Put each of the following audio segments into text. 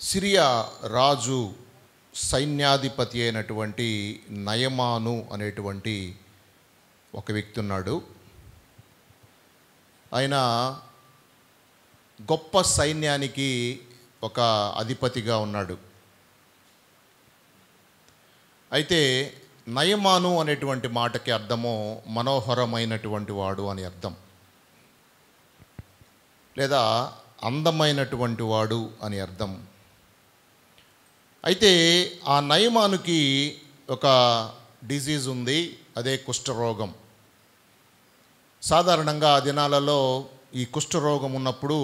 Syria రాజు సైన్యాధిపతి అయినటువంటి నయమాను అనేటువంటి ఒక వ్యక్తి ఉన్నాడు. ఆయన గొప్ప సైన్యానికి ఒక అధిపతిగా ఉన్నాడు. అయితే నయమాను అనేటువంటి మాటకి అర్థము మనోహరమైనటువంటి వాడు అని అర్థం, లేదా అందమైనటువంటి వాడు అని అర్థం. అయితే ఆ నయమానుకి ఒక డిజీజ్ ఉంది, అదే కుష్ఠరోగం. సాధారణంగా ఆ దినాలలో ఈ కుష్ఠరోగం ఉన్నప్పుడు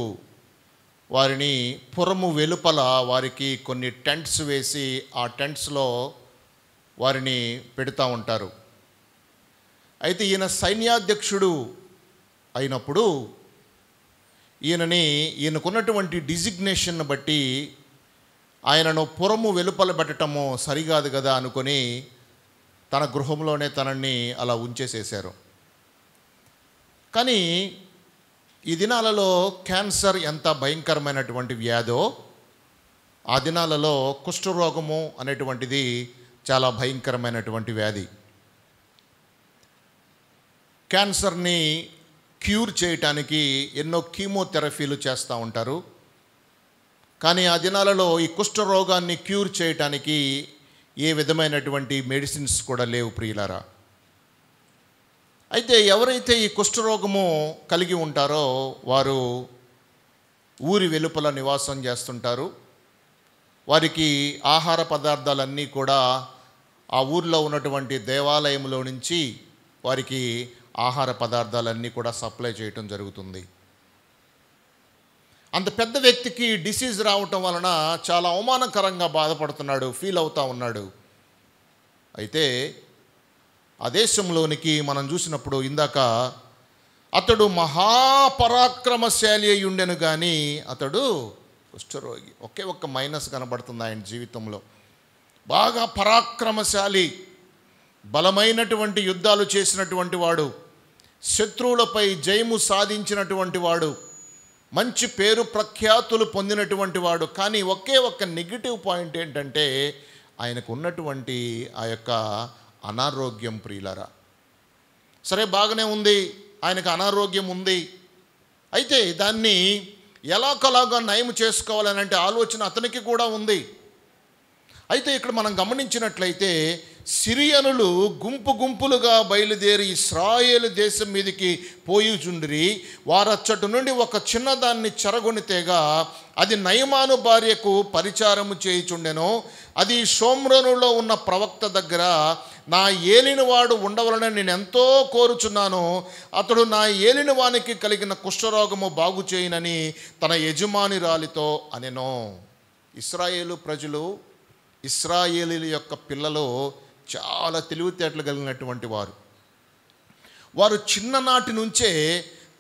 వారిని పురము వెలుపల వారికి కొన్ని టెంట్స్ వేసి ఆ టెంట్స్లో వారిని పెడతా ఉంటారు. అయితే ఈయన సైన్యాధ్యక్షుడు అయినప్పుడు ఈయనకున్నటువంటి డిజిగ్నేషన్ బట్టి ఆయనను పురము వెలుపల పెట్టడము సరికాదు కదా అనుకొని తన గృహంలోనే తనని అలా ఉంచేసేశారు. కానీ ఈ దినాలలో క్యాన్సర్ ఎంత భయంకరమైనటువంటి వ్యాధో, ఆ దినాలలో కుష్ఠరోగము అనేటువంటిది చాలా భయంకరమైనటువంటి వ్యాధి. క్యాన్సర్ని క్యూర్ చేయటానికి ఎన్నో కీమోథెరపీలు చేస్తూ ఉంటారు. కానీ ఆ దినాలలో ఈ కుష్ఠరోగాన్ని క్యూర్ చేయటానికి ఏ విధమైనటువంటి మెడిసిన్స్ కూడా లేవు ప్రియులారా. అయితే ఎవరైతే ఈ కుష్ఠరోగము కలిగి ఉంటారో వారు ఊరి వెలుపల నివాసం చేస్తుంటారు. వారికి ఆహార పదార్థాలన్నీ కూడా ఆ ఊర్లో ఉన్నటువంటి దేవాలయంలో నుంచి వారికి ఆహార పదార్థాలన్నీ కూడా సప్లై చేయటం జరుగుతుంది. అంత పెద్ద వ్యక్తికి డిసీజ్ రావటం వలన చాలా అవమానకరంగా బాధపడుతున్నాడు, ఫీల్ అవుతూ ఉన్నాడు. అయితే ఆ దేశంలోనికి మనం చూసినప్పుడు ఇందాక అతడు మహాపరాక్రమశాలి అయి ఉండెను, కానీ అతడు కుష్ఠరోగి. ఒకే ఒక్క మైనస్ కనబడుతుంది ఆయన జీవితంలో. బాగా పరాక్రమశాలి, బలమైనటువంటి యుద్ధాలు చేసినటువంటి వాడు, శత్రువులపై జయము సాధించినటువంటి వాడు, మంచి పేరు ప్రఖ్యాతులు పొందినటువంటి వాడు. కానీ ఒకే ఒక్క నెగిటివ్ పాయింట్ ఏంటంటే ఆయనకు ఉన్నటువంటి ఆ యొక్క అనారోగ్యం ప్రియులారా. సరే, బాగానే ఉంది, ఆయనకు అనారోగ్యం ఉంది. అయితే దాన్ని ఎలాగోలాగా నయం చేసుకోవాలని అంటే ఆలోచన అతనికి కూడా ఉంది. అయితే ఇక్కడ మనం గమనించినట్లయితే సిరియనులు గుంపు గుంపులుగా బయలుదేరి ఇశ్రాయేలు దేశం మీదకి పోయుచుండిరి. వారచ్చటి నుండి ఒక చిన్నదాన్ని చెరగొనితేగా అది నయమాను భార్యకు పరిచారము చేయుచుండెను. అది షోమ్రోనులో ఉన్న ప్రవక్త దగ్గర నా ఏలినవాడు ఉండవలనని నేను ఎంతో కోరుచున్నాను. అతడు నా ఏలినవానికి కలిగిన కుష్ఠరోగము బాగు చేయనని తన యజమానిరాలితో అనెను. ఇశ్రాయేలు ప్రజలు, ఇశ్రాయేలీల యొక్క పిల్లలు చాలా తెలివితేటలు కలిగినటువంటి వారు. వారు చిన్ననాటి నుంచే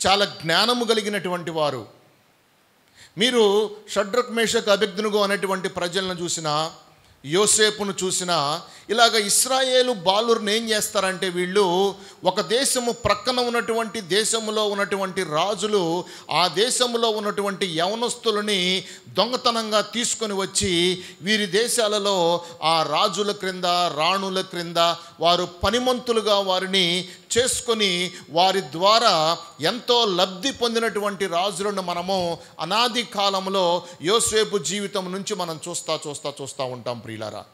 చాలా జ్ఞానము కలిగినటువంటి వారు. మీరు షడ్రక్ మేషక్ అబేద్నెగో అనేటువంటి ప్రజలను చూసినా, యోసేపును చూసినా, ఇలాగ ఇశ్రాయేలు బాలుర్ని ఏం చేస్తారంటే వీళ్ళు ఒక దేశము ప్రక్కన ఉన్నటువంటి దేశంలో ఉన్నటువంటి రాజులు ఆ దేశంలో ఉన్నటువంటి యవనస్తులని దొంగతనంగా తీసుకొని వచ్చి వీరి దేశాలలో ఆ రాజుల క్రింద, రాణుల క్రింద వారు పనిమంతులుగా వారిని చేసుకొని వారి ద్వారా ఎంతో లబ్ధి పొందినటువంటి రాజులను మనము అనాది కాలంలో యోసేపు జీవితం నుంచి మనం చూస్తూ ఉంటాం ప్రియులారా.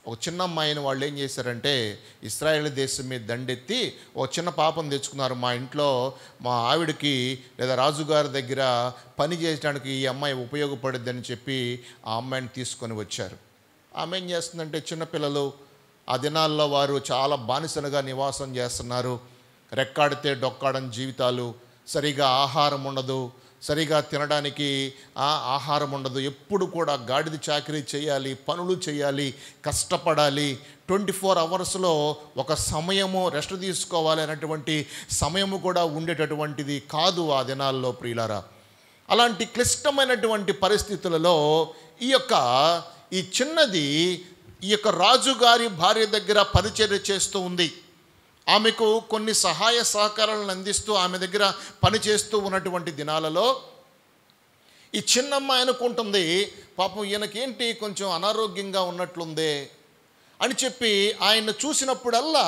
ఒక చిన్న అమ్మాయిని వాళ్ళు ఏం చేశారంటే ఇశ్రాయేల్ దేశం మీద దండెత్తి ఒక చిన్న పాపను తెచ్చుకున్నారు. మా ఇంట్లో మా ఆవిడకి లేదా రాజుగారి దగ్గర పని చేయడానికి ఈ అమ్మాయి ఉపయోగపడుద్దని చెప్పి ఆ అమ్మాయిని తీసుకొని వచ్చారు. ఆమె ఏం చేస్తుందంటే, చిన్నపిల్లలు ఆ దినాల్లో వారు చాలా బానిసలుగా నివాసం చేస్తున్నారు. రెక్కాడితే డొక్కాడని జీవితాలు, సరిగా ఆహారం ఉండదు, సరిగా తినడానికి ఆహారం ఉండదు, ఎప్పుడు కూడా గాడిద చాకరీ చేయాలి, పనులు చేయాలి, కష్టపడాలి. 24 అవర్స్లో ఒక సమయము రెస్ట్ తీసుకోవాలి అనేటువంటి సమయము కూడా ఉండేటటువంటిది కాదు ఆ దినాల్లో ప్రియులారా. అలాంటి క్లిష్టమైనటువంటి పరిస్థితులలో ఈ చిన్నది ఈ యొక్క రాజుగారి భార్య దగ్గర పరిచర్య చేస్తూ ఉంది. ఆమెకు కొన్ని సహాయ సహకారాలను అందిస్తూ ఆమె దగ్గర పనిచేస్తూ ఉన్నటువంటి దినాలలో ఈ చిన్నమ్మాయి అనుకుంటుంది, పాపం ఈయనకేంటి కొంచెం అనారోగ్యంగా ఉన్నట్లుందే అని చెప్పి ఆయన్ని చూసినప్పుడల్లా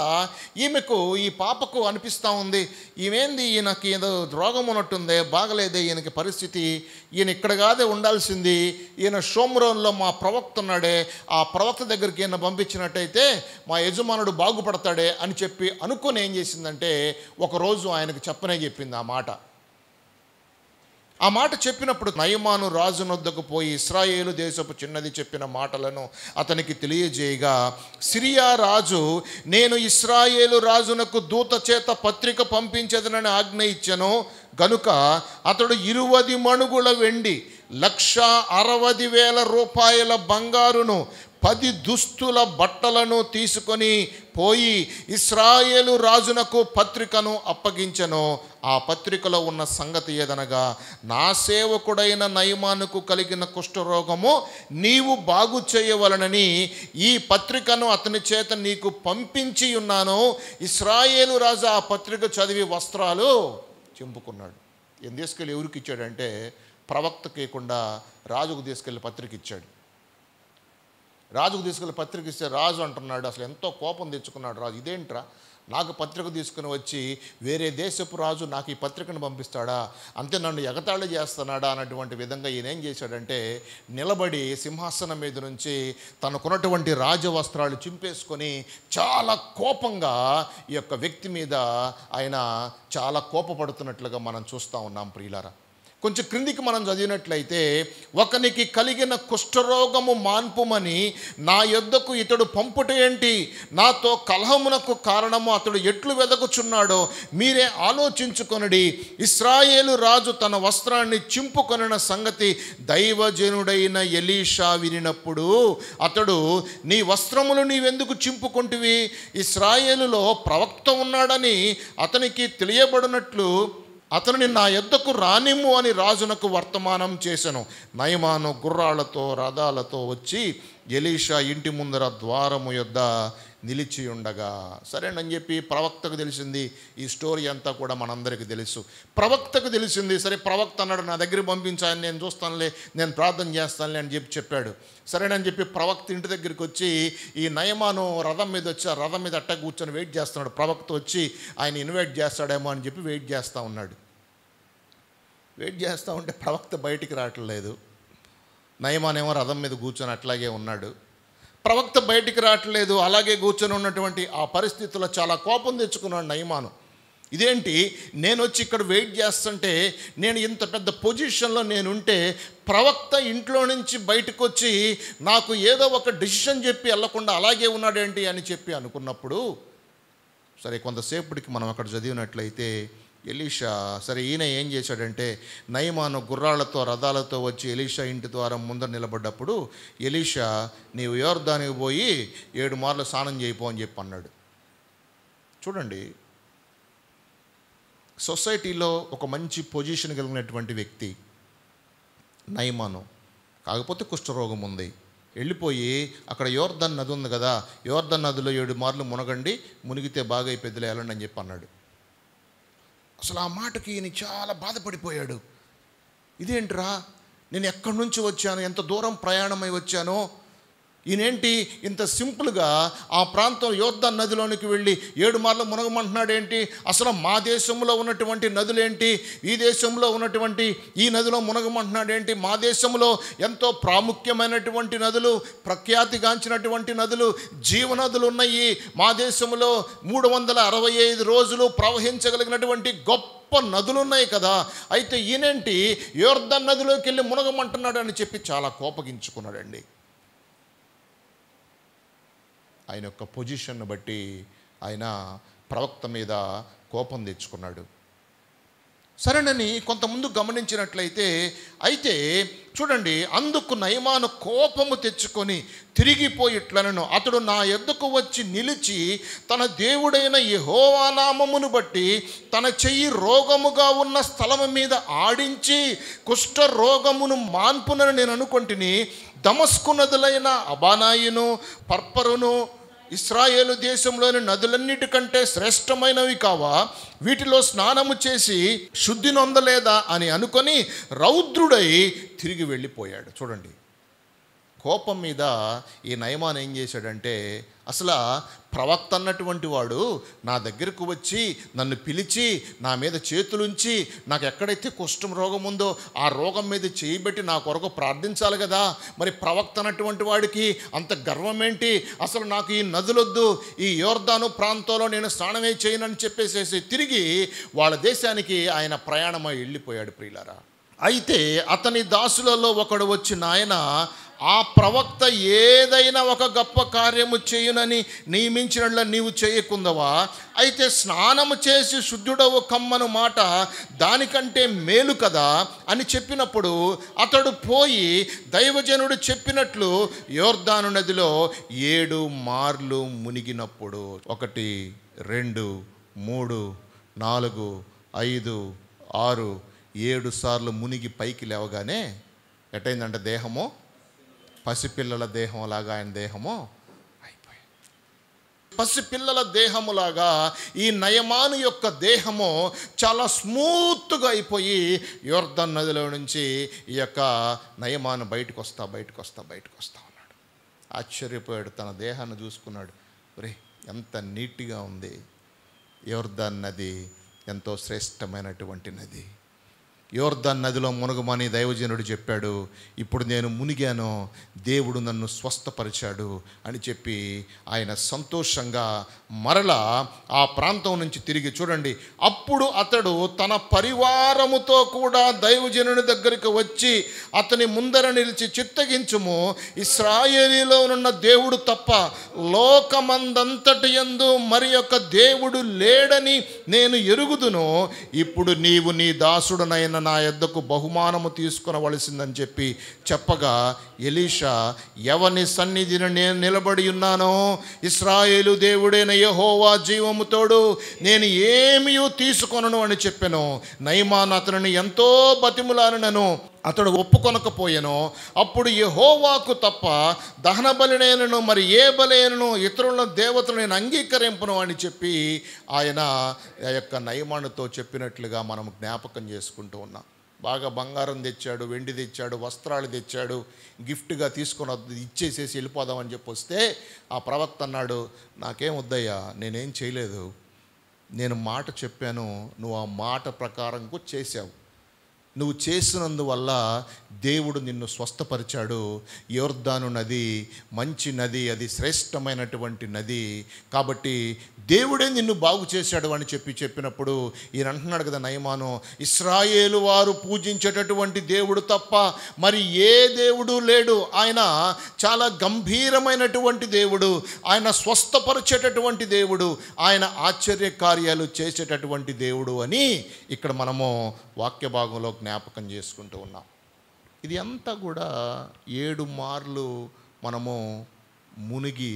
ఈమెకు, ఈ పాపకు అనిపిస్తూ ఉంది, ఈమెంది ఈయనకి ఏదో రోగం ఉన్నట్టుందే, బాగలేదే ఈయనకి పరిస్థితి, ఈయన ఇక్కడ కాదే ఉండాల్సింది, ఈయన షోమ్రోన్లో మా ప్రవక్త ఉన్నాడే, ఆ ప్రవక్త దగ్గరికి ఈయన పంపించినట్టయితే మా యజమానుడు బాగుపడతాడే అని చెప్పి అనుకుని ఏం చేసిందంటే, ఒకరోజు ఆయనకు చెప్పింది ఆ మాట చెప్పినప్పుడు నయమాను రాజునొద్దకు పోయి ఇశ్రాయేలు దేశపు చిన్నది చెప్పిన మాటలను అతనికి తెలియజేయగా, సిరియా రాజు, నేను ఇశ్రాయేలు రాజునకు దూత చేత పత్రిక పంపించదనని ఆజ్ఞ ఇచ్చెను గనుక అతడు 20 మణుగుల వెండి, 1,60,000 రూపాయల బంగారును, 10 దుస్తుల బట్టలను తీసుకొని పోయి ఇశ్రాయేలు రాజునకు పత్రికను అప్పగించెను. ఆ పత్రికలో ఉన్న సంగతి ఏదనగా, నా సేవకుడైన నయమానుకు కలిగిన కుష్ఠరోగము నీవు బాగు చేయవలనని ఈ పత్రికను అతని చేత నీకు పంపించి ఉన్నాను. ఇశ్రాయేలు రాజు ఆ పత్రిక చదివి వస్త్రాలు చింపుకున్నాడు. ఏం తీసుకెళ్ళి ఎవరికి ఇచ్చాడంటే, ప్రవక్తకి ఇవ్వకుండా రాజుకు తీసుకెళ్ళి పత్రిక ఇచ్చాడు. రాజుకు తీసుకెళ్ళి పత్రిక ఇస్తే రాజు అంటున్నాడు, అసలు ఎంతో కోపం తెచ్చుకున్నాడు రాజు, ఇదేంట్రా నాకు పత్రిక తీసుకుని వచ్చి వేరే దేశపు రాజు నాకు ఈ పత్రికను పంపిస్తాడా, అంతే నన్ను ఎగతాళి చేస్తున్నాడా అన్నటువంటి విధంగా ఈయన ఏం చేశాడంటే, నిలబడి సింహాసనం మీద నుంచి తనకున్నటువంటి రాజవస్త్రాలు చింపేసుకొని చాలా కోపంగా ఈ యొక్క వ్యక్తి మీద ఆయన చాలా కోపపడుతున్నట్లుగా మనం చూస్తూ ఉన్నాం ప్రియులారా. కొంచెం క్రిందికి మనం చదివినట్లయితే, ఒకనికి కలిగిన కుష్ఠరోగము మాన్పుమని నా యొద్దకు ఇతడు పంపుట ఏంటి, నాతో కలహమునకు కారణము అతడు ఎట్లు వెదకుచున్నాడో మీరే ఆలోచించుకొనుడి. ఇశ్రాయేలు రాజు తన వస్త్రాన్ని చింపుకొనిన సంగతి దైవజనుడైన ఎలీషా వినినప్పుడు అతడు, నీ వస్త్రములు నీవెందుకు చింపుకొంటివి, ఇశ్రాయేలులో ప్రవక్త ఉన్నాడని అతనికి తెలియబడినట్లు అతనిని నా యొద్దకు రానిమ్ము అని రాజునకు వర్తమానం చేసెను. నయమాను గుర్రాలతో రథాలతో వచ్చి ఎలీషా ఇంటి ముందర ద్వారము యొద్ద నిలిచి ఉండగా, సరేనని చెప్పి ప్రవక్తకు తెలిసింది. ఈ స్టోరీ అంతా కూడా మనందరికీ తెలుసు. ప్రవక్తకు తెలిసింది, సరే ప్రవక్త అన్నాడు, నా దగ్గరికి పంపించాలని, నేను చూస్తానులే, నేను ప్రార్థన చేస్తానులే అని చెప్పాడు. సరేనని చెప్పి ప్రవక్త ఇంటి దగ్గరికి వచ్చి ఈ నయమాను రథం మీద వచ్చి ఆ రథం మీద అట్ట కూర్చొని వెయిట్ చేస్తున్నాడు. ప్రవక్త వచ్చి ఆయన ఇన్వైట్ చేస్తాడేమో అని చెప్పి వెయిట్ చేస్తూ ఉన్నాడు. వెయిట్ చేస్తూ ఉంటే ప్రవక్త బయటికి రావట్లేదు. నయమానేమో రథం మీద కూర్చొని అట్లాగే ఉన్నాడు. ప్రవక్త బయటికి రావట్లేదు, అలాగే కూర్చొని ఉన్నటువంటి ఆ పరిస్థితుల్లో చాలా కోపం తెచ్చుకున్నాడు నయమాను. ఇదేంటి, నేను వచ్చి ఇక్కడ వెయిట్ చేస్తుంటే, నేను ఇంత పెద్ద పొజిషన్లో నేనుంటే ప్రవక్త ఇంట్లో నుంచి బయటకు వచ్చి నాకు ఏదో ఒక డెసిషన్ చెప్పి వెళ్ళకుండా అలాగే ఉన్నాడేంటి అని చెప్పి అనుకున్నప్పుడు, సరే కొంతసేపటికి మనం అక్కడ చదివినట్లయితే ఎలీషా, సరే ఈయన ఏం చేశాడంటే, నయమాను గుర్రాలతో రథాలతో వచ్చి ఎలీషా ఇంటి ద్వారం ముందర నిలబడ్డప్పుడు ఎలీషా, నీవు యోర్దానికి పోయి 7 మార్లు స్నానం చేయిపో అని చెప్పి అన్నాడు. చూడండి, సొసైటీలో ఒక మంచి పొజిషన్ కలిగినటువంటి వ్యక్తి నయమాను, కాకపోతే కుష్ఠరోగం ఉంది. వెళ్ళిపోయి అక్కడ యోర్దాన్ నది ఉంది కదా, యోర్దాన్ నదిలో 7 మార్లు మునగండి, మునిగితే బాగా పెద్దలు వెళ్ళండి అని చెప్పి అన్నాడు. అసలు ఆ మాటకి ఈయన చాలా బాధపడిపోయాడు. ఇదేంట్రా, నేను ఎక్కడి నుంచి వచ్చాను, ఎంత దూరం ప్రయాణమై వచ్చానో, ఈయనేంటి ఇంత సింపుల్గా ఆ ప్రాంతం యోర్దాను నదిలోనికి వెళ్ళి 7 మార్లు మునగమంటున్నాడు ఏంటి, అసలు మా దేశంలో ఉన్నటువంటి నదులేంటి, ఈ దేశంలో ఉన్నటువంటి ఈ నదిలో మునగమంటున్నాడు ఏంటి, మా దేశంలో ఎంతో ప్రాముఖ్యమైనటువంటి నదులు, ప్రఖ్యాతిగాంచినటువంటి నదులు, జీవనదులు ఉన్నాయి, మా దేశంలో 365 రోజులు ప్రవహించగలిగినటువంటి గొప్ప నదులు ఉన్నాయి కదా, అయితే ఈయనేంటి యోర్దాను నదిలోకి వెళ్ళి మునగమంటున్నాడు అని చెప్పి చాలా కోపగించుకున్నాడండి. ఆయన యొక్క పొజిషన్ను బట్టి ఆయన ప్రవక్త మీద కోపం తెచ్చుకున్నాడు. సరేనని కొంతమంది గమనించినట్లయితే, అయితే చూడండి, అందుకు నయమాను కోపము తెచ్చుకొని తిరిగిపోయిట్లనను అతడు నా యొద్దకు వచ్చి నిలిచి తన దేవుడైన యెహోవా నామమును బట్టి తన చెయ్యి రోగముగా ఉన్న స్థలము మీద ఆడించి కుష్ఠ రోగమును మాన్పునని నేను అనుకొంటిని. దమస్కు నదులైన అబానాయిను, పర్పరును, ఇశ్రాయేలు దేశంలోని నదులన్నిటికంటే శ్రేష్టమైనవి కావా? వీటిలో స్నానము చేసి శుద్ధి నొందలేదా అని అనుకొని రౌద్రుడై తిరిగి వెళ్ళిపోయాడు. చూడండి, కోపం మీద ఈ నయమాన్ ఏం చేశాడంటే, అసలు ప్రవక్త అన్నటువంటి వాడు నా దగ్గరకు వచ్చి నన్ను పిలిచి నా మీద చేతులుంచి నాకు ఎక్కడైతే కుష్ఠం రోగం ఉందో ఆ రోగం మీద చేయబెట్టి నా కొరకు ప్రార్థించాలి కదా. మరి ప్రవక్త అన్నటువంటి వాడికి అంత గర్వం ఏంటి? అసలు నాకు ఈ నదులొద్దు, ఈ యోర్దాను ప్రాంతంలో నేను స్నానమే చేయనని చెప్పేసేసి తిరిగి వాళ్ళ దేశానికి ఆయన ప్రయాణమై వెళ్ళిపోయాడు. ప్రియులారా, అయితే అతని దాసులలో ఒకడు వచ్చి, నాయన, ఆ ప్రవక్త ఏదైనా ఒక గొప్ప కార్యము చేయునని నియమించినట్ల నీవు చేయకుందవా? అయితే స్నానము చేసి శుద్ధుడవు కమ్మను మాట దానికంటే మేలు కదా అని చెప్పినప్పుడు అతడు పోయి దైవజనుడు చెప్పినట్లు యోర్దాను నదిలో 7 మార్లు మునిగినప్పుడు, 1, 2, 3, 4, 5, 6, 7 సార్లు మునిగి పైకి లేవగానే ఎటైందంటే దేహము పసిపిల్లల దేహంలాగా ఆయన దేహము అయిపోయింది. పసిపిల్లల దేహములాగా ఈ నయమాను యొక్క దేహము చాలా స్మూత్గా అయిపోయి యోర్దాను నదిలో నుంచి ఈ యొక్క నయమాను బయటకు వస్తా ఉన్నాడు. ఆశ్చర్యపోయాడు, తన దేహాన్ని చూసుకున్నాడు. ఒరే, ఎంత నీట్గా ఉంది! యోర్దాను నది ఎంతో శ్రేష్టమైనటువంటి నది. యోర్దాను నదిలో మునగమని దైవజనుడు చెప్పాడు. ఇప్పుడు నేను మునిగాను, దేవుడు నన్ను స్వస్థపరిచాడు అని చెప్పి ఆయన సంతోషంగా మరలా ఆ ప్రాంతం నుంచి తిరిగి, చూడండి, అప్పుడు అతడు తన పరివారముతో కూడా దైవజనుని దగ్గరికి వచ్చి అతని ముందర నిలిచి, చిత్తగించుము, ఇశ్రాయేలీలో ఉన్న దేవుడు తప్ప లోకమందంతటి యందు మరి యొక్క దేవుడు లేడని నేను ఎరుగుదును. ఇప్పుడు నీవు నీ దాసుడనైన నా యొద్దకు బహుమానము తీసుకొనవలసిందని చెప్పి చెప్పగా, ఎలీషా, ఎవని సన్నిధిని నేను నిలబడి ఉన్నానో ఇశ్రాయేలు దేవుడైన యెహోవా జీవము తోడు నేను ఏమీ తీసుకొనను అని చెప్పాను. నయమాన్ అతనిని ఎంతో బతిములాడినను, అతడు ఒప్పుకొనకపోయాను. అప్పుడు యెహోవాకు తప్ప దహన బలినైనను మరి ఏ బలైనను ఇతరుల దేవతలు నేను అంగీకరింపను అని చెప్పి ఆయన ఆ యొక్క నయమానుతో చెప్పినట్లుగా మనం జ్ఞాపకం చేసుకుంటూ ఉన్నాం. బాగా బంగారం తెచ్చాడు, వెండి తెచ్చాడు, వస్త్రాలు తెచ్చాడు, గిఫ్ట్గా తీసుకొని ఇచ్చేసేసి వెళ్ళిపోదామని చెప్పి వస్తే ఆ ప్రవక్త అన్నాడు, నాకేం వద్దయ్యా, నేనేం చేయలేదు, నేను మాట చెప్పాను, నువ్వు ఆ మాట ప్రకారం చేశావు, నువ్వు చేసినందువల్ల దేవుడు నిన్ను స్వస్థపరిచాడు. యోర్దాను నది మంచి నది, అది శ్రేష్టమైనటువంటి నది, కాబట్టి దేవుడే నిన్ను బాగు చేశాడు అని చెప్పినప్పుడు ఈయన అంటున్నాడు కదా నయమాను, ఇశ్రాయేలు వారు పూజించేటటువంటి దేవుడు తప్ప మరి ఏ దేవుడు లేడు. ఆయన చాలా గంభీరమైనటువంటి దేవుడు, ఆయన స్వస్థపరిచేటటువంటి దేవుడు, ఆయన ఆశ్చర్య కార్యాలు చేసేటటువంటి దేవుడు అని ఇక్కడ మనము వాక్య భాగంలో జ్ఞాపకం చేసుకుంటూ ఉన్నాం. ఇది అంతా కూడా 7 మార్లు మనము మునిగి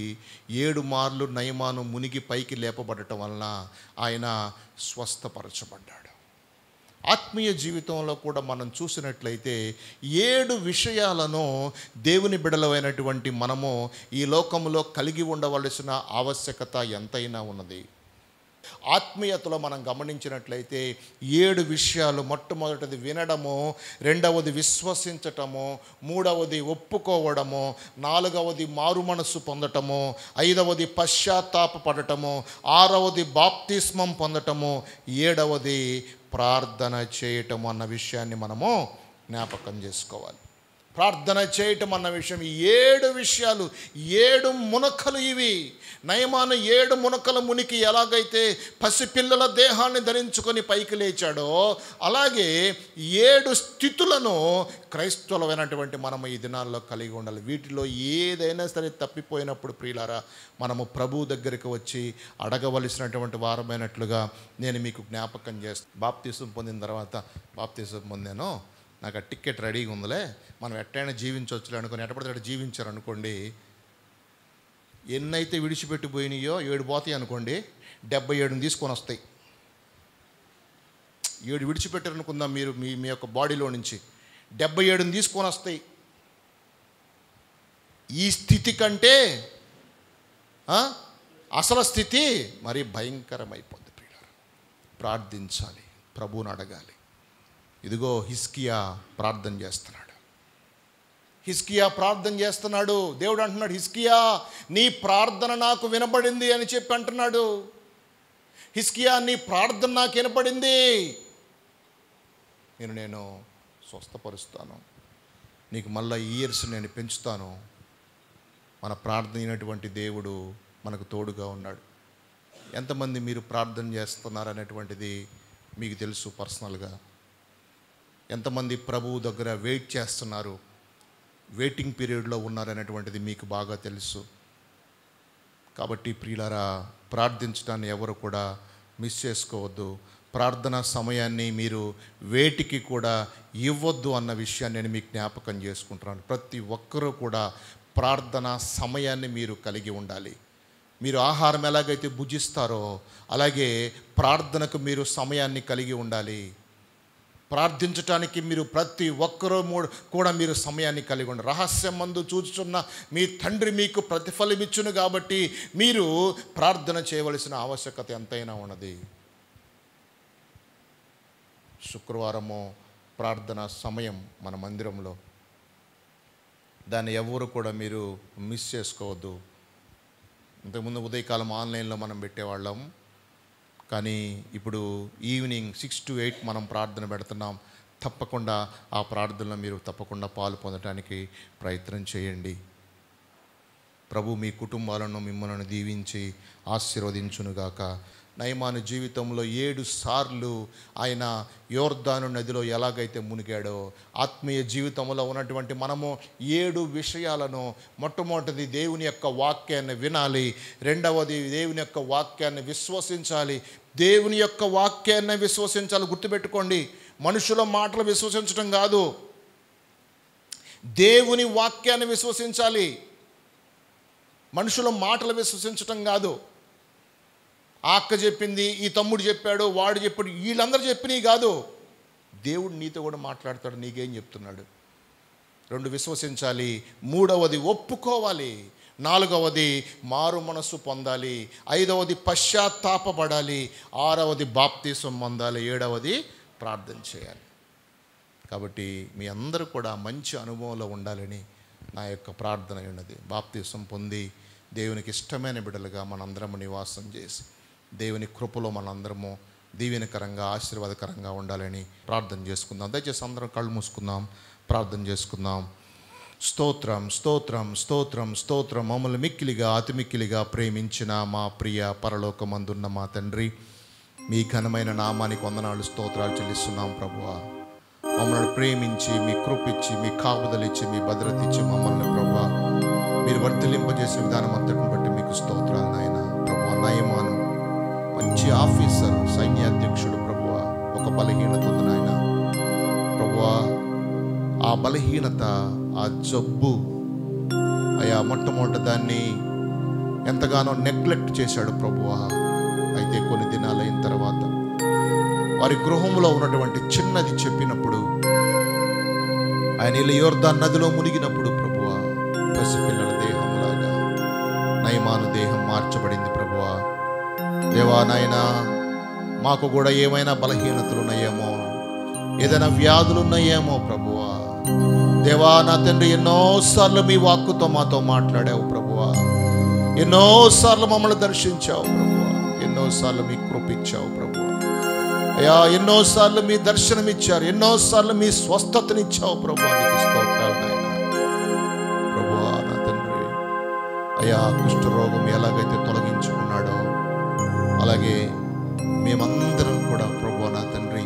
7 మార్లు నయమాను మునిగి పైకి లేపబడటం వలన ఆయన స్వస్థపరచబడ్డాడు. ఆత్మీయ జీవితంలో కూడా మనం చూసినట్లయితే 7 విషయాలను దేవుని బిడలమైనటువంటి మనము ఈ లోకంలో కలిగి ఉండవలసిన ఆవశ్యకత ఎంతైనా ఉన్నది. ఆత్మీయతలో మనం గమనించినట్లయితే 7 విషయాలు. మొట్టమొదటిది వినడము, రెండవది విశ్వసించటము, మూడవది ఒప్పుకోవడము, నాలుగవది మారు మనస్సు పొందటము, ఐదవది పశ్చాత్తాపపడటము, ఆరవది బాప్తిస్మం పొందటము, 7వది ప్రార్థన చేయటం అన్న విషయాన్ని మనము జ్ఞాపకం చేసుకోవాలి. ప్రార్థన చేయటం అన్న విషయం, 7 విషయాలు, 7 మునకలు ఇవి. నయమాను 7 మునకల మునికి ఎలాగైతే పసిపిల్లల దేహాన్ని ధరించుకొని పైకి లేచాడో అలాగే 7 స్థితులను క్రైస్తవులమైనటువంటి మనము ఈ దినాల్లో కలిగి ఉండాలి. వీటిలో ఏదైనా సరే తప్పిపోయినప్పుడు ప్రియులారా మనము ప్రభు దగ్గరికి వచ్చి అడగవలసినటువంటి వారమైనట్లుగా నేను మీకు జ్ఞాపకం చేస్తాను. బాప్తిసం పొందిన తర్వాత, బాప్తిసం పొందాను, నాకు ఆ టికెట్ రెడీగా ఉందిలే, మనం ఎట్టైనా జీవించవచ్చులే అనుకుని ఎట్టపడితే జీవించారు అనుకోండి, ఎన్నైతే విడిచిపెట్టిపోయినాయో 7 పోతాయి అనుకోండి, 77 తీసుకొని వస్తాయి. 7 విడిచిపెట్టారు అనుకుందాం మీరు మీ యొక్క బాడీలో నుంచి, 77 తీసుకొని వస్తాయి. ఈ స్థితి కంటే అసలు స్థితి మరి భయంకరమైపోద్ది. ప్రియులారా, ప్రార్థించాలి, ప్రభువుని అడగాలి. ఇదిగో హిజ్కియా ప్రార్థన చేస్తున్నాడు. హిజ్కియా ప్రార్థన చేస్తున్నాడు. దేవుడు అంటున్నాడు, హిజ్కియా నీ ప్రార్థన నాకు వినబడింది అని చెప్పి అంటున్నాడు. హిజ్కియా నీ ప్రార్థన నాకు వినపడింది, నేను స్వస్థపరుస్తాను, నీకు మళ్ళీ ఇయర్స్ నేను పెంచుతాను. మన ప్రార్థన అయినటువంటి దేవుడు మనకు తోడుగా ఉన్నాడు. ఎంతమంది మీరు ప్రార్థన చేస్తున్నారు అనేటువంటిది మీకు తెలుసు. పర్సనల్గా ఎంతమంది ప్రభువు దగ్గర వెయిట్ చేస్తున్నారు, వెయిటింగ్ పీరియడ్లో ఉన్నారనేటువంటిది మీకు బాగా తెలుసు. కాబట్టి ప్రియులారా, ప్రార్థించడాన్ని ఎవరు కూడా మిస్ చేసుకోవద్దు. ప్రార్థనా సమయాన్ని మీరు వేటికి కూడా ఇవ్వద్దు అన్న విషయాన్ని నేను మీకు జ్ఞాపకం చేసుకుంటున్నాను. ప్రతి ఒక్కరూ కూడా ప్రార్థనా సమయాన్ని మీరు కలిగి ఉండాలి. మీరు ఆహారం ఎలాగైతే భుజిస్తారో అలాగే ప్రార్థనకు మీరు సమయాన్ని కలిగి ఉండాలి. ప్రార్థించటానికి మీరు ప్రతి ఒక్కరూ కూడా మీరు సమయాన్ని కలిగి ఉండాలి. రహస్యమందు చూచుచున్న మీ తండ్రి మీకు ప్రతిఫలమిచ్చును కాబట్టి మీరు ప్రార్థన చేయవలసిన ఆవశ్యకత ఎంతైనా ఉన్నది. శుక్రవారము ప్రార్థన సమయం మన మందిరంలో, దాన్ని ఎవరు కూడా మీరు మిస్ చేసుకోవద్దు. ఇంతకుముందు ఉదయకాలం ఆన్లైన్లో మనం పెట్టేవాళ్ళం, కానీ ఇప్పుడు ఈవినింగ్ 6 to 8 మనం ప్రార్థన పెడుతున్నాం. తప్పకుండా ఆ ప్రార్థనలో మీరు తప్పకుండా పాలు పొందడానికి ప్రయత్నం చేయండి. ప్రభు మీ కుటుంబాలను మిమ్మల్ని దీవించి ఆశీర్వదించునుగాక. నయమాను జీవితంలో 7 సార్లు ఆయన యోర్దాను నదిలో ఎలాగైతే మునిగాడో, ఆత్మీయ జీవితంలో ఉన్నటువంటి మనము 7 విషయాలను, మొట్టమొదటిది దేవుని యొక్క వాక్యాన్ని వినాలి, రెండవది దేవుని యొక్క వాక్యాన్ని విశ్వసించాలి. దేవుని యొక్క వాక్యాన్ని విశ్వసించాలి. గుర్తుపెట్టుకోండి, మనుషుల మాటలు విశ్వసించడం కాదు, దేవుని వాక్యాన్ని విశ్వసించాలి. మనుషుల మాటలు విశ్వసించటం కాదు. ఆ అక్క చెప్పింది, ఈ తమ్ముడు చెప్పాడు, వాడు చెప్పాడు, వీళ్ళందరూ చెప్పినవి కాదు. దేవుడు నీతో కూడా మాట్లాడతాడు, నీకేం చెప్తున్నాడు. 2 విశ్వసించాలి. 3వది ఒప్పుకోవాలి. 4వది మారు మనస్సు పొందాలి. 5వది పశ్చాత్తాపపడాలి. 6వది బాప్తీసం పొందాలి. 7వది ప్రార్థన చేయాలి. కాబట్టి మీ అందరూ కూడా మంచి అనుభవంలో ఉండాలని నా యొక్క ప్రార్థన ఉన్నది. బాప్తీసం పొంది దేవునికి ఇష్టమైన బిడ్డలుగా మనందరము నివాసం చేసి దేవుని కృపలో మనందరము దీవెనకరంగా ఆశీర్వాదకరంగా ఉండాలని ప్రార్థన చేసుకుందాం. దయచేసి అందరం కళ్ళు మూసుకుందాం, ప్రార్థన చేసుకుందాం. స్తోత్రం, స్తోత్రం, స్తోత్రం, స్తోత్రం. మమ్మల్ని మిక్కిలిగా అతి మిక్కిలిగా ప్రేమించిన మా ప్రియ పరలోకమందున్న మా తండ్రి, మీ ఘనమైన నామానికి వందనాలు, స్తోత్రాలు చెల్లిస్తున్నాం. ప్రభువా, మమ్మల్ని ప్రేమించి మీ కృపిచ్చి మీ కాపుదలిచ్చి మీ భద్రత ఇచ్చి మమ్మల్ని ప్రభువా మీరు వర్తిలింపజేసే విధానం అంతటిని బట్టి మీకు స్తోత్రాలు నాయన. ప్రభువా, నయమాను మంచి ఆఫీసర్, సైన్యాధ్యక్షుడు ప్రభువా, ఒక బలహీనత ఉంది నాయన. ప్రభువా, ఆ బలహీనత, ఆ జబ్బు అయా మొట్టమొదటి దాన్ని ఎంతగానో నెగ్లెక్ట్ చేశాడు ప్రభువా. అయితే కొన్ని దినాలు అయిన తర్వాత వారి గృహంలో ఉన్నటువంటి చిన్నది చెప్పినప్పుడు, ఆయన యోర్దాను నదిలో మునిగినప్పుడు ప్రభువా, పసిపిల్లల దేహంలాగా నయమాను దేహం మార్చబడింది ప్రభువా. దేవా నాయనా, మాకు కూడా ఏమైనా బలహీనతలు ఉన్నాయేమో, ఏదైనా వ్యాధులు ఉన్నాయేమో ప్రభువా. దేవా నా తండ్రి, ఎన్నోసార్లు మీ వాక్కుతో మాతో మాట్లాడావు ప్రభువా, ఎన్నోసార్లు మమ్మల్ని దర్శించావు ప్రభువా, ఎన్నోసార్లు మీ కృపిచ్చావు ప్రభువా. అయ్యా, ఎన్నోసార్లు మీ దర్శనమిచ్చారు, ఎన్నోసార్లు మీ స్వస్థతనిచ్చావు ప్రభువా. నీకు స్తోత్రాలు నాయన. ప్రభువా నా తండ్రి, అయ్యా కుష్ఠరోగం ఎలాగైతే తొలగించుకున్నాడో అలాగే మేమందరం కూడా ప్రభువా నా తండ్రి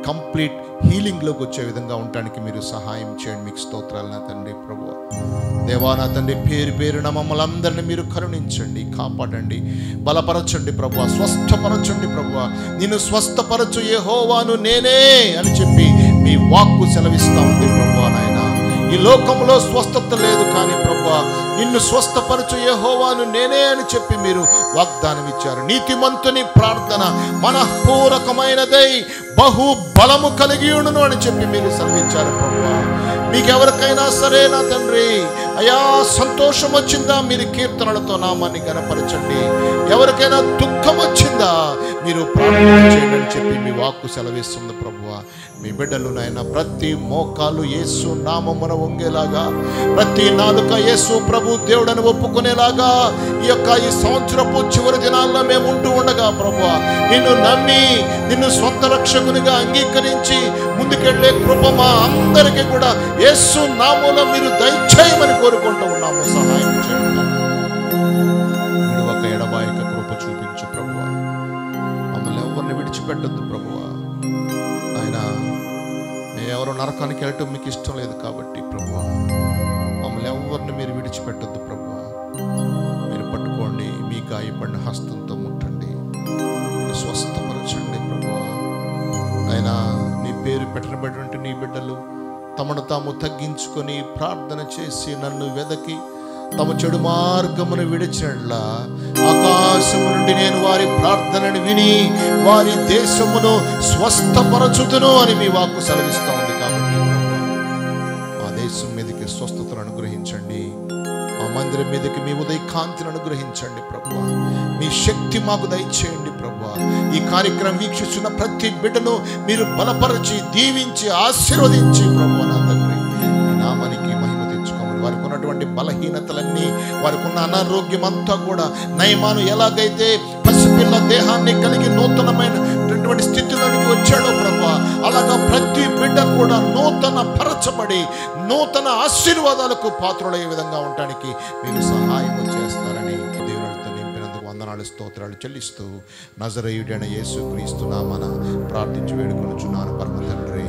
కంప్లీట్ హీలింగ్లోకి వచ్చే విధంగా ఉండటానికి మీరు సహాయం చేయండి. మీకు స్తోత్రాలు నా తండ్రి. ప్రభువా దేవా నా తండ్రి, పేరు పేరున మమ్మల్ని అందరినీ మీరు కరుణించండి, కాపాడండి, బలపరచండి ప్రభువా, స్వస్థపరచండి ప్రభువా. నిన్ను స్వస్థపరచు యెహోవాను నేనే అని చెప్పి మీ వాక్కు సెలవిస్తూ ఉంది ప్రభువా నాయన. ఈ లోకంలో స్వస్థత లేదు, కానీ ప్రభువా నిన్ను స్వస్థపరచు యెహోవాను నేనే అని చెప్పి మీరు వాగ్దానం ఇచ్చారు. నీతిమంతుని ప్రార్థన మనఃపూర్వకమైనదై బహు బలము కలిగి ఉండును అని చెప్పి మీరు సెలవిచ్చారు ప్రభువా. మీకెవరికైనా సరే నా తండ్రి అయా సంతోషం వచ్చిందా, మీరు కీర్తనలతో నామాన్ని గణపరచండి. ఎవరికైనా దుఃఖం వచ్చిందా, మీరు ప్రార్థన చేయండి అని చెప్పి మీ వాక్కు సెలవిస్తుంది ప్రభువా. మీ బిడ్డలు నాయన ప్రతి మోకాలు యేసు నామమున వంగేలాగా, ప్రతి నాలుక యేసు ప్రభు దేవుడని ఒప్పుకునేలాగా ఈ సంవత్సరపు చివరి దినాల్లో మేము ఉంటూ ఉండగా ప్రభువా, నిన్ను నమ్మి నిన్ను సొంత రక్షకునిగా అంగీకరించి ముందుకెళ్ళే కృప మా అందరికీ కూడా యేసు నామములో మీరు దయచేయమని కోరుకుంటూ ఉన్నాము. సహాయం చేయండి. విడువక ఎడబాయక కృప చూపించు ప్రభువా. మమ్మల్ని ఎవరిని విడిచిపెట్టద్దు ప్రభువా. ఆయన ఎవరు నరకానికి వెళ్ళటం మీకు ఇష్టం లేదు కాబట్టి ప్రభువా, మమ్మల్ని ఎవరిని మీరు విడిచిపెట్టద్దు ప్రభువా. మీరు పట్టుకోండి, మీ గాయపడిన హస్తంతో ముట్టండి, మీరు స్వస్థపరచండి ప్రభువా. ఆయన నీ పేరు పెట్టబడినటువంటి నీ బిడ్డలు తమను తాము తగ్గించుకొని ప్రార్థన చేసి నన్ను వెదకి తమ చెడు మార్గమును విడిచినట్లా ఆకాశము నుండి నేను వారి ప్రార్థనను విని వారి దేశమును స్వస్థపరచుదును అని మీ వాక్కు సెలవిస్తూ ఉంది. కాబట్టి మా దేశం మీదకి స్వస్థతను అనుగ్రహించండి, మా మందిరం మీదకి మీ ఉదయ కాంతిని అనుగ్రహించండి ప్రభువా. మీ శక్తి మాకు దయచేయండి ప్రభువా. ఈ కార్యక్రమం వీక్షిస్తున్న ప్రతి బిడ్డను మీరు బలపరిచి దీవించి ఆశీర్వదించి ప్రభువా నా తండ్రి మీ నామానికి మహిమ తెచ్చుకోమని. వారికి ఉన్నటువంటి బలహీనతలన్నీ, వారికి ఉన్న అనారోగ్యం అంతా కూడా నయమాను ఎలాగైతే పసిపిల్ల దేహాన్ని కలిగి నూతనమైనటువంటి స్థితిలోనికి వచ్చాడో ప్రభువా, అలాగా ప్రతి బిడ్డ కూడా నూతన పరచబడి నూతన ఆశీర్వాదాలకు పాత్రులయ్యే విధంగా ఉండటానికి మీరు సహాయం చేస్తారని దేవునితో నింపినందుకు వందనాలు స్తోత్రాలు చెల్లిస్తూ నజరేయుడైన యేసుక్రీస్తు నామమున ప్రార్థించి వేడుకొనుచున్నాను పరమ తండ్రి.